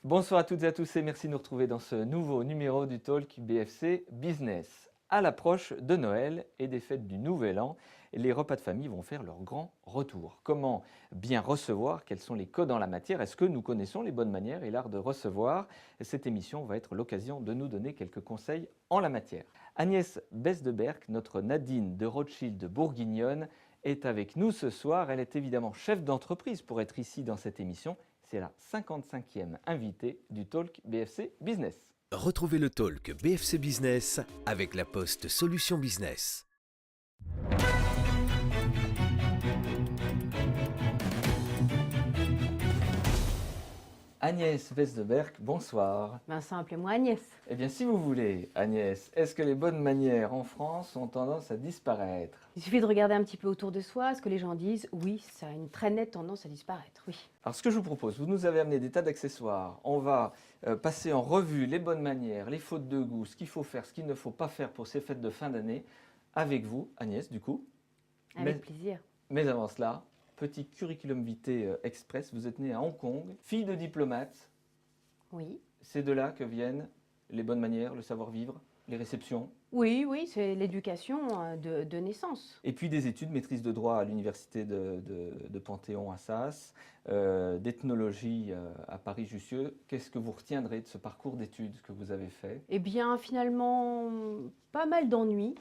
Bonsoir à toutes et à tous et merci de nous retrouver dans ce nouveau numéro du Talk BFC Business. À l'approche de Noël et des fêtes du Nouvel An, les repas de famille vont faire leur grand retour. Comment bien recevoir? Quels sont les codes en la matière? Est-ce que nous connaissons les bonnes manières et l'art de recevoir? Cette émission va être l'occasion de nous donner quelques conseils en la matière. Agnès Besdeberg, notre Nadine de Rothschild bourguignonne, est avec nous ce soir. Elle est évidemment chef d'entreprise pour être ici dans cette émission. C'est la 55e invitée du Talk BFC Business. Retrouvez le Talk BFC Business avec la Poste Solutions Business. Agnès Besdeberg, bonsoir. Vincent, appelez-moi Agnès. Eh bien, si vous voulez, Agnès, est-ce que les bonnes manières en France ont tendance à disparaître? Il suffit de regarder un petit peu autour de soi, ce que les gens disent. Oui, ça a une très nette tendance à disparaître, oui. Alors, ce que je vous propose, vous nous avez amené des tas d'accessoires. On va passer en revue les bonnes manières, les fautes de goût, ce qu'il faut faire, ce qu'il ne faut pas faire pour ces fêtes de fin d'année, avec vous, Agnès, du coup. Avec plaisir. Mais avant cela, petit curriculum vitae express, vous êtes née à Hong Kong, fille de diplomate. Oui. C'est de là que viennent les bonnes manières, le savoir-vivre, les réceptions. Oui, c'est l'éducation de naissance. Et puis des études, maîtrise de droit à l'université de Panthéon-Assas, d'ethnologie à Paris-Jussieu. Qu'est-ce que vous retiendrez de ce parcours d'études que vous avez fait? Eh bien, finalement, pas mal d'ennuis.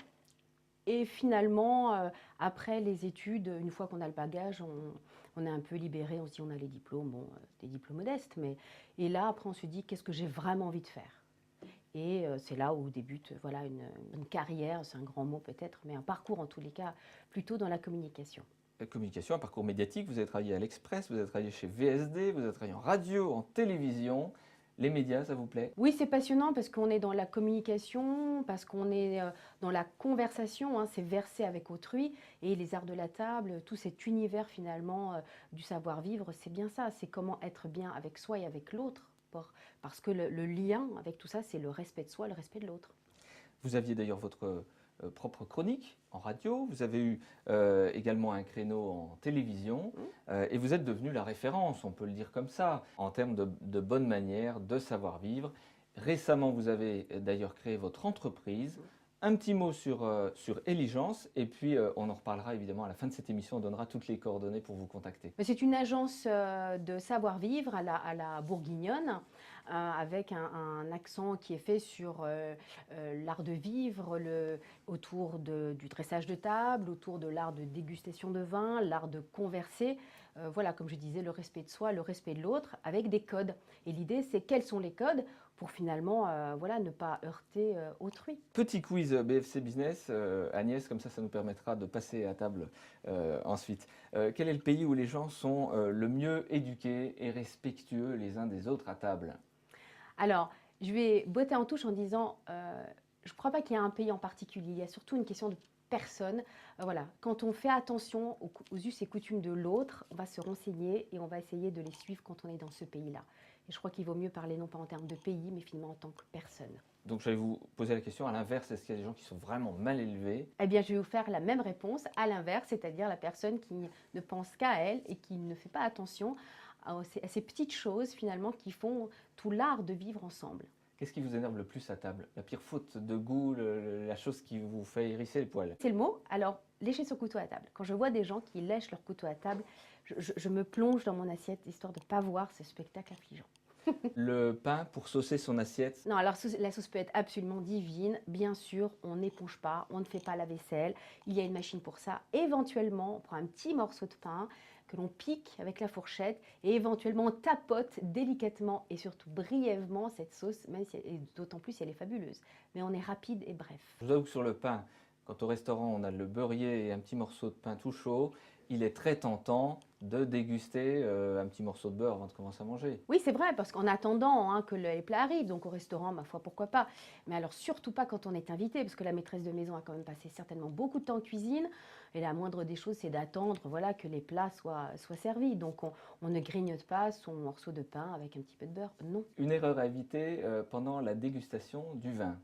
Et finalement, après les études, une fois qu'on a le bagage, on est un peu libéré. On se dit, on a les diplômes, bon, des diplômes modestes. Et là, après, on se dit, qu'est-ce que j'ai vraiment envie de faire? Et c'est là où débute voilà, une carrière, c'est un grand mot peut-être, mais un parcours en tous les cas, plutôt dans la communication. La communication, un parcours médiatique, vous avez travaillé à l'Express, vous avez travaillé chez VSD, vous avez travaillé en radio, en télévision. Les médias, ça vous plaît? Oui, c'est passionnant parce qu'on est dans la communication, parce qu'on est dans la conversation, hein, c'est verser avec autrui. Et les arts de la table, tout cet univers finalement du savoir-vivre, c'est bien ça, c'est comment être bien avec soi et avec l'autre. Parce que le lien avec tout ça, c'est le respect de soi, le respect de l'autre. Vous aviez d'ailleurs votre propre chronique en radio, vous avez eu également un créneau en télévision et vous êtes devenu la référence, on peut le dire comme ça, en termes de bonne manière, de savoir-vivre. Récemment, vous avez d'ailleurs créé votre entreprise. Un petit mot sur Eligence et puis on en reparlera évidemment à la fin de cette émission, on donnera toutes les coordonnées pour vous contacter. C'est une agence de savoir-vivre à la bourguignonne, avec un accent qui est fait sur l'art de vivre, autour du dressage de table, autour de l'art de dégustation de vin, l'art de converser. Voilà, comme je disais, le respect de soi, le respect de l'autre, avec des codes. Et l'idée, c'est quels sont les codes pour finalement voilà, ne pas heurter autrui. Petit quiz BFC Business, Agnès, comme ça nous permettra de passer à table ensuite. Quel est le pays où les gens sont le mieux éduqués et respectueux les uns des autres à table? Alors, je vais botter en touche en disant, je ne crois pas qu'il y ait un pays en particulier, il y a surtout une question de personne. Voilà, quand on fait attention aux us et coutumes de l'autre, on va se renseigner et on va essayer de les suivre quand on est dans ce pays-là. Et je crois qu'il vaut mieux parler non pas en termes de pays, mais finalement en tant que personne. Donc j'allais vous poser la question à l'inverse, est-ce qu'il y a des gens qui sont vraiment mal élevés? Eh bien, je vais vous faire la même réponse à l'inverse, c'est-à-dire la personne qui ne pense qu'à elle et qui ne fait pas attention à ces petites choses finalement qui font tout l'art de vivre ensemble. Qu'est-ce qui vous énerve le plus à table? La pire faute de goût, la chose qui vous fait hérisser les poils? C'est le mot. Alors, lécher son couteau à table. Quand je vois des gens qui lèchent leur couteau à table, je me plonge dans mon assiette histoire de ne pas voir ce spectacle affligeant. Le pain pour saucer son assiette? Non, alors la sauce peut être absolument divine. Bien sûr, on n'éponge pas, on ne fait pas la vaisselle. Il y a une machine pour ça. Éventuellement, on prend un petit morceau de pain que l'on pique avec la fourchette et éventuellement on tapote délicatement et surtout brièvement cette sauce, même si et d'autant plus si elle est fabuleuse. Mais on est rapide et bref. Je vous avoue que sur le pain, quand au restaurant on a le beurrier et un petit morceau de pain tout chaud, il est très tentant de déguster un petit morceau de beurre avant de commencer à manger. Oui, c'est vrai, parce qu'en attendant hein, que les plats arrivent, donc au restaurant, ma foi, pourquoi pas. Mais alors surtout pas quand on est invité, parce que la maîtresse de maison a quand même passé certainement beaucoup de temps en cuisine. Et la moindre des choses, c'est d'attendre voilà, que les plats soient servis. Donc on ne grignote pas son morceau de pain avec un petit peu de beurre, non. Une erreur à éviter pendant la dégustation du vin?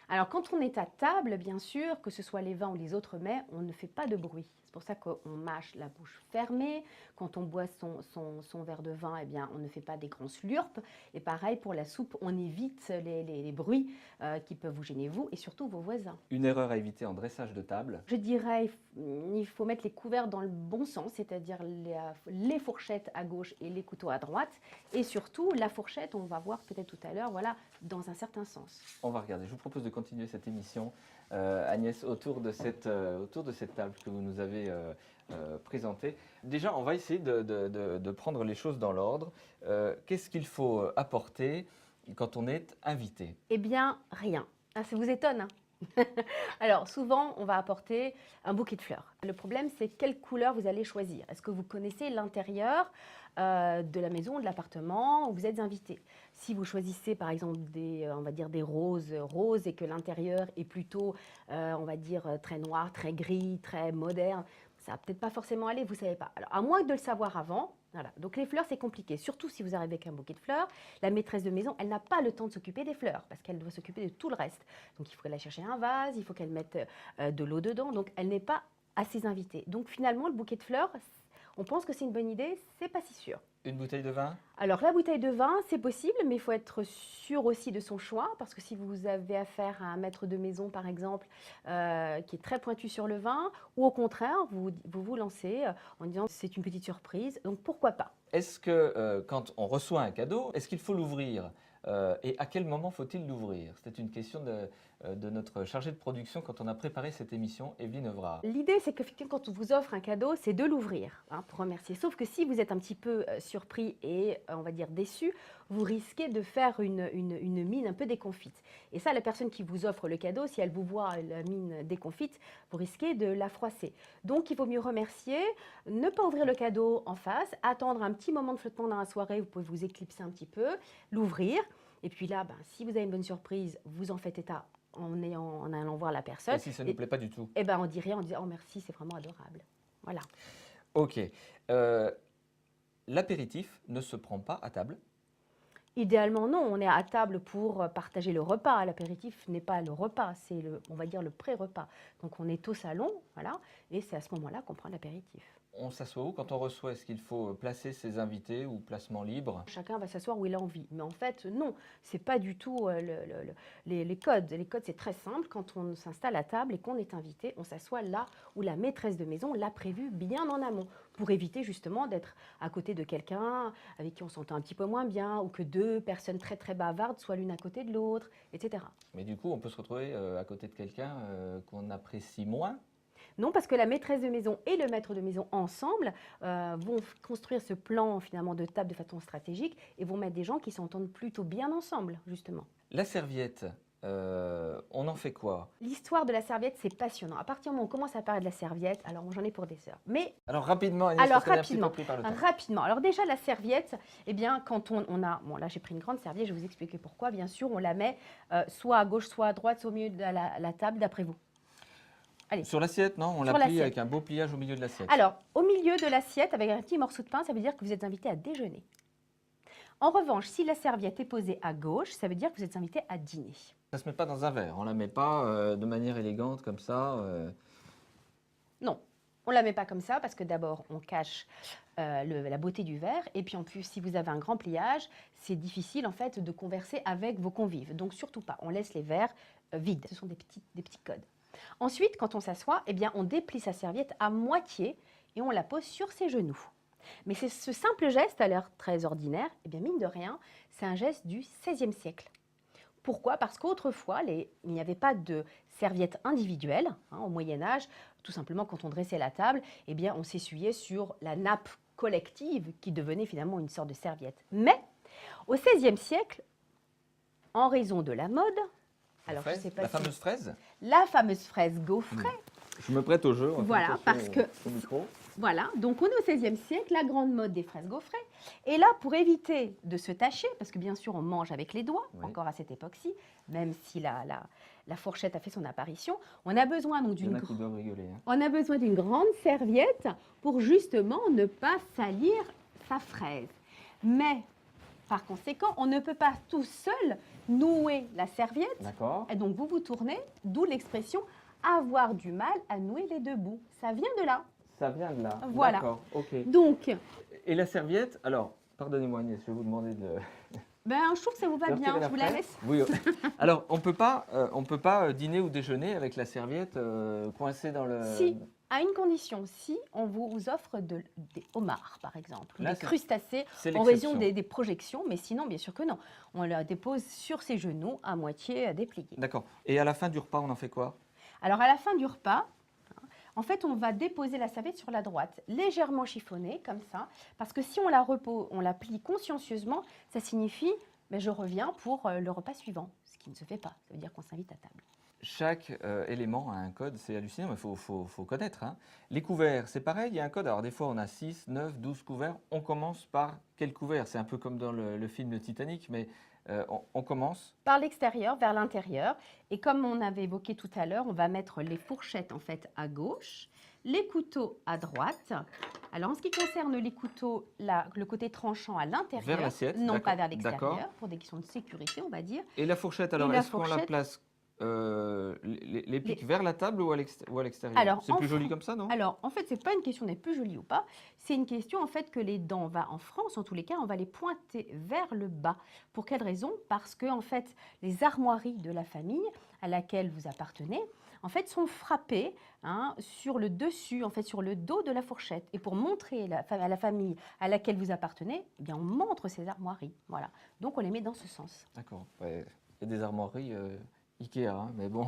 Alors quand on est à table, bien sûr, que ce soit les vins ou les autres mets, on ne fait pas de bruit. C'est pour ça qu'on mâche la bouche fermée. Quand on boit son verre de vin, eh bien, on ne fait pas des grands slurps. Et pareil pour la soupe, on évite les bruits qui peuvent vous gêner, vous et surtout vos voisins. Une erreur à éviter en dressage de table. Je dirais il faut mettre les couverts dans le bon sens, c'est-à-dire les fourchettes à gauche et les couteaux à droite. Et surtout, la fourchette, on va voir peut-être tout à l'heure, voilà, dans un certain sens. On va regarder. Je vous propose de continuer cette émission, Agnès, autour de cette table que vous nous avez présentée. Déjà, on va essayer de prendre les choses dans l'ordre. Qu'est-ce qu'il faut apporter quand on est invité? Eh bien, rien. Ah, ça vous étonne, hein? Alors, souvent, on va apporter un bouquet de fleurs. Le problème, c'est quelle couleur vous allez choisir. Est-ce que vous connaissez l'intérieur de la maison, de l'appartement où vous êtes invité? Si vous choisissez, par exemple, on va dire des roses et que l'intérieur est plutôt, on va dire, très noir, très gris, très moderne, ça va peut-être pas forcément aller, vous ne savez pas. Alors, à moins de le savoir avant, voilà. Donc les fleurs, c'est compliqué. Surtout si vous arrivez avec un bouquet de fleurs, la maîtresse de maison, elle n'a pas le temps de s'occuper des fleurs parce qu'elle doit s'occuper de tout le reste. Donc il faut qu'elle aille chercher un vase, il faut qu'elle mette de l'eau dedans. Donc elle n'est pas à ses invités. Donc finalement, le bouquet de fleurs, on pense que c'est une bonne idée, c'est pas si sûr. Une bouteille de vin? Alors la bouteille de vin, c'est possible, mais il faut être sûr aussi de son choix, parce que si vous avez affaire à un maître de maison, par exemple, qui est très pointu sur le vin, ou au contraire, vous lancez en disant c'est une petite surprise, donc pourquoi pas? Est-ce que quand on reçoit un cadeau, est-ce qu'il faut l'ouvrir? Et à quel moment faut-il l'ouvrir? C'était une question de notre chargée de production quand on a préparé cette émission, Evelyne Evrard. L'idée, c'est qu'effectivement, quand on vous offre un cadeau, c'est de l'ouvrir pour remercier. Sauf que si vous êtes un petit peu surpris et, on va dire, déçu, vous risquez de faire une mine un peu déconfite. Et ça, la personne qui vous offre le cadeau, si elle vous voit la mine déconfite, vous risquez de la froisser. Donc, il vaut mieux remercier, ne pas ouvrir le cadeau en face, attendre un petit moment de flottement dans la soirée, vous pouvez vous éclipser un petit peu, l'ouvrir. Et puis là, si vous avez une bonne surprise, vous en faites état en allant voir la personne. Et si ça ne nous plaît pas du tout? Eh ben, on dit rien, on dit oh merci, c'est vraiment adorable. Voilà. Ok. L'apéritif ne se prend pas à table? Idéalement, non. On est à table pour partager le repas. L'apéritif n'est pas le repas, c'est on va dire le pré-repas. Donc on est au salon, voilà, et c'est à ce moment-là qu'on prend l'apéritif. On s'assoit où quand on reçoit? Est-ce qu'il faut placer ses invités ou placement libre? Chacun va s'asseoir où il a envie. Mais en fait, non, c'est pas du tout les codes. Les codes, c'est très simple. Quand on s'installe à table et qu'on est invité, on s'assoit là où la maîtresse de maison l'a prévu bien en amont, pour éviter justement d'être à côté de quelqu'un avec qui on s'entend un petit peu moins bien, ou que deux personnes très très bavardes soient l'une à côté de l'autre, etc. Mais du coup, on peut se retrouver à côté de quelqu'un qu'on apprécie moins? Non, parce que la maîtresse de maison et le maître de maison ensemble vont construire ce plan finalement de table de façon stratégique et vont mettre des gens qui s'entendent plutôt bien ensemble, justement. La serviette, on en fait quoi? L'histoire de la serviette, c'est passionnant. À partir du moment où on commence à parler de la serviette, alors j'en ai pour des heures. Mais Alors rapidement, Agnès, parce qu'on est un petit peu pris par le temps. rapidement. Alors déjà, la serviette, eh bien, quand on a... Bon, là, j'ai pris une grande serviette, je vais vous expliquer pourquoi. Bien sûr, on la met soit à gauche, soit à droite, soit au milieu de la table, d'après vous. Allez. Sur l'assiette, non? On la plie avec un beau pliage au milieu de l'assiette. Alors, au milieu de l'assiette, avec un petit morceau de pain, ça veut dire que vous êtes invité à déjeuner. En revanche, si la serviette est posée à gauche, ça veut dire que vous êtes invité à dîner. Ça ne se met pas dans un verre, on ne la met pas de manière élégante comme ça. Non, on ne la met pas comme ça parce que d'abord, on cache la beauté du verre. Et puis en plus, si vous avez un grand pliage, c'est difficile en fait de converser avec vos convives. Donc surtout pas, on laisse les verres vides. Ce sont des petits codes. Ensuite, quand on s'assoit, eh bien, on déplie sa serviette à moitié et on la pose sur ses genoux. Mais c'est ce simple geste, à l'air très ordinaire, eh bien, mine de rien, c'est un geste du XVIe siècle. Pourquoi? Parce qu'autrefois, il n'y avait pas de serviette individuelle. Au Moyen-Âge, tout simplement, quand on dressait la table, eh bien, on s'essuyait sur la nappe collective qui devenait finalement une sorte de serviette. Mais au XVIe siècle, en raison de la mode, alors, je sais pas la fameuse fraise? La fameuse fraise gaufrée. Je me prête au jeu. Voilà, parce que... Voilà, donc on est au XVIe siècle, la grande mode des fraises gaufrées. Et là, pour éviter de se tacher, parce que bien sûr, on mange avec les doigts, encore à cette époque-ci, même si la fourchette a fait son apparition, on a besoin donc d'une grande serviette pour justement ne pas salir sa fraise. Mais... Par conséquent, on ne peut pas tout seul nouer la serviette. D'accord. Et donc, vous vous tournez, d'où l'expression « avoir du mal à nouer les deux bouts ». Ça vient de là. Ça vient de là. Voilà. D'accord, ok. Donc, Et la serviette, alors, pardonnez-moi Agnès, je vais vous demander de... je trouve que ça vous va de bien, retirer je vous la fraise. laisse. Oui. Alors, on peut pas dîner ou déjeuner avec la serviette coincée dans le... Si, à une condition, si on vous offre des homards, par exemple, ou Là, des c'est- crustacés, C'est en raison l'exception. des projections, mais sinon, bien sûr que non. On la dépose sur ses genoux, à moitié dépliés. D'accord. Et à la fin du repas, on en fait quoi? Alors, à la fin du repas, en fait, on va déposer la serviette sur la droite, légèrement chiffonnée, comme ça, parce que si on la plie consciencieusement, ça signifie je reviens pour le repas suivant, ce qui ne se fait pas. Ça veut dire qu'on s'invite à table. Chaque élément a un code, c'est hallucinant, mais il faut connaître, hein. Les couverts, c'est pareil, il y a un code. Alors des fois, on a 6, 9, 12 couverts. On commence par quel couvert? C'est un peu comme dans le film Le Titanic, mais on commence. Par l'extérieur vers l'intérieur. Et comme on avait évoqué tout à l'heure, on va mettre les fourchettes en fait à gauche, les couteaux à droite. Alors en ce qui concerne les couteaux, le côté tranchant à l'intérieur, Vers l'assiette, non d'accord, pas vers d'accord. l'extérieur, pour des questions de sécurité, on va dire. Et la fourchette, alors, la est-ce qu'on la fourchette- place les pics vers la table ou à l'extérieur? Alors, C'est plus joli comme ça, non? Alors, en fait, c'est pas une question d'être plus joli ou pas. C'est une question, en fait, que les dents, en France, en tous les cas, on va les pointer vers le bas. Pour quelle raison? Parce que, en fait, les armoiries de la famille à laquelle vous appartenez, en fait, sont frappées sur le dessus, en fait, sur le dos de la fourchette. Et pour montrer à la famille à laquelle vous appartenez, eh bien, on montre ces armoiries. Voilà. Donc, on les met dans ce sens. D'accord. Ouais. Il y a des armoiries Ikea, hein, mais bon.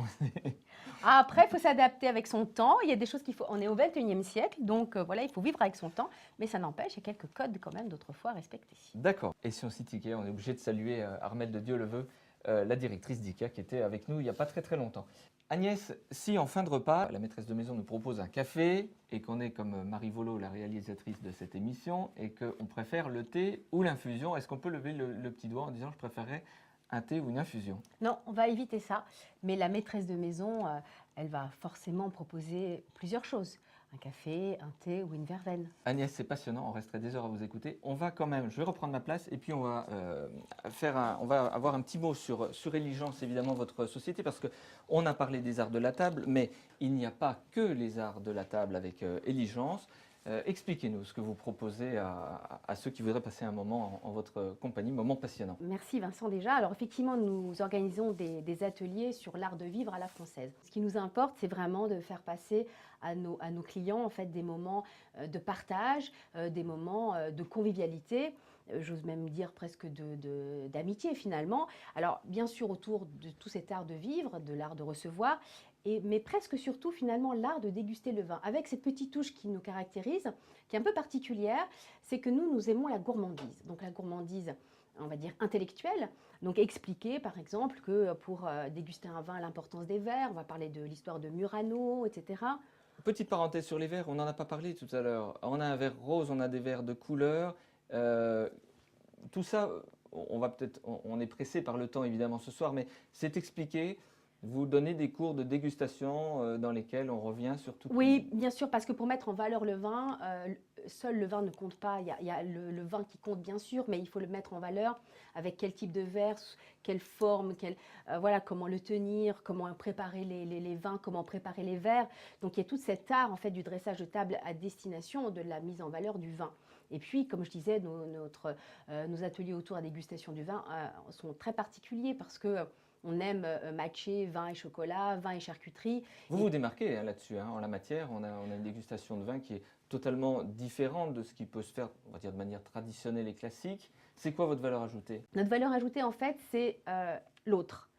Après, il faut s'adapter avec son temps. Il y a des choses qu'il faut. On est au XXIe siècle, donc voilà, il faut vivre avec son temps. Mais ça n'empêche, il y a quelques codes quand même d'autrefois à respecter. D'accord. Et si on cite Ikea, on est obligé de saluer Armelle de Dieu le veut, la directrice d'Ikea qui était avec nous il n'y a pas très très longtemps. Agnès, si en fin de repas, la maîtresse de maison nous propose un café et qu'on est comme Marie Volo, la réalisatrice de cette émission, et qu'on préfère le thé ou l'infusion, est-ce qu'on peut lever le petit doigt en disant je préférerais un thé ou une infusion? Non, on va éviter ça. Mais la maîtresse de maison, elle va forcément proposer plusieurs choses. Un café, un thé ou une verveine. Agnès, c'est passionnant, on resterait des heures à vous écouter. On va quand même, je vais reprendre ma place et puis on va, on va avoir un petit mot sur Eligence, évidemment, votre société, parce qu'on a parlé des arts de la table, mais il n'y a pas que les arts de la table avec Eligence. Expliquez-nous ce que vous proposez à ceux qui voudraient passer un moment en votre compagnie, moment passionnant. Merci Vincent déjà. Alors effectivement, nous organisons des ateliers sur l'art de vivre à la française. Ce qui nous importe, c'est vraiment de faire passer à nos clients en fait, des moments de partage, des moments de convivialité, j'ose même dire presque d'amitié finalement. Alors bien sûr autour de tout cet art de vivre, de l'art de recevoir, mais presque surtout finalement l'art de déguster le vin, avec cette petite touche qui nous caractérise, qui est un peu particulière, c'est que nous aimons la gourmandise. Donc la gourmandise, on va dire intellectuelle, donc expliquer par exemple que pour déguster un vin, l'importance des verres, on va parler de l'histoire de Murano, etc. Petite parenthèse sur les verres, on n'en a pas parlé tout à l'heure. On a un verre rose, on a des verres de couleur. Tout ça, on est pressé par le temps évidemment ce soir, mais c'est expliqué. Vous donnez des cours de dégustation dans lesquels on revient sur tout. Oui, bien sûr, parce que pour mettre en valeur le vin, seul le vin ne compte pas. Il y a le vin qui compte bien sûr, mais il faut le mettre en valeur avec quel type de verre, quelle forme, voilà, comment le tenir, comment préparer les vins, comment préparer les verres. Donc il y a tout cet art en fait du dressage de table à destination de la mise en valeur du vin. Et puis, comme je disais, nos ateliers autour de la dégustation du vin sont très particuliers parce que on aime matcher vin et chocolat, vin et charcuterie. Vous vous démarquez là-dessus, en la matière. On a une dégustation de vin qui est totalement différente de ce qui peut se faire, on va dire, de manière traditionnelle et classique. C'est quoi votre valeur ajoutée? Notre valeur ajoutée, en fait, c'est l'autre.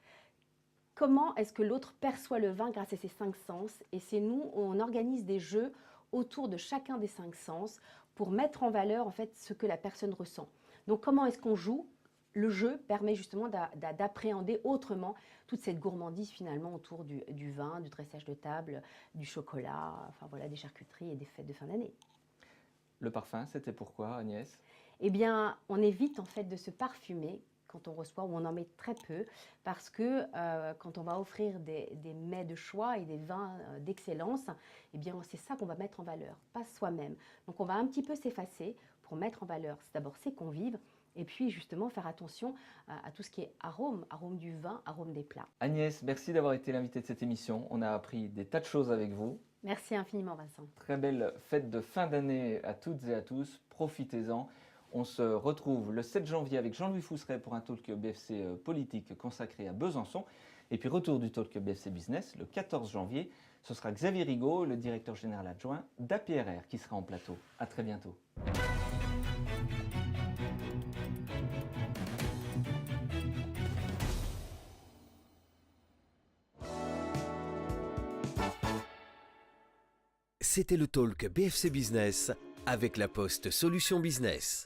Comment est-ce que l'autre perçoit le vin grâce à ses 5 sens? Et c'est nous, on organise des jeux autour de chacun des 5 sens pour mettre en valeur, en fait, ce que la personne ressent. Donc, comment est-ce qu'on joue? Le jeu permet justement d'appréhender autrement toute cette gourmandise finalement autour du vin, du dressage de table, du chocolat, enfin voilà, des charcuteries et des fêtes de fin d'année. Le parfum, c'était pourquoi, Agnès? Eh bien, on évite en fait de se parfumer quand on reçoit, ou on en met très peu, parce que quand on va offrir des mets de choix et des vins d'excellence, eh bien c'est ça qu'on va mettre en valeur, pas soi-même. Donc on va un petit peu s'effacer pour mettre en valeur d'abord ses convives, et puis justement faire attention à tout ce qui est arôme du vin, arôme des plats. Agnès, merci d'avoir été l'invitée de cette émission. On a appris des tas de choses avec vous. Merci infiniment, Vincent. Très belle fête de fin d'année à toutes et à tous. Profitez-en. On se retrouve le 7 janvier avec Jean-Louis Fousseret pour un talk BFC politique consacré à Besançon. Et puis retour du talk BFC Business le 14 janvier. Ce sera Xavier Rigaud, le directeur général adjoint d'APRR, qui sera en plateau. À très bientôt. C'était le talk BFC Business avec la Poste Solutions Business.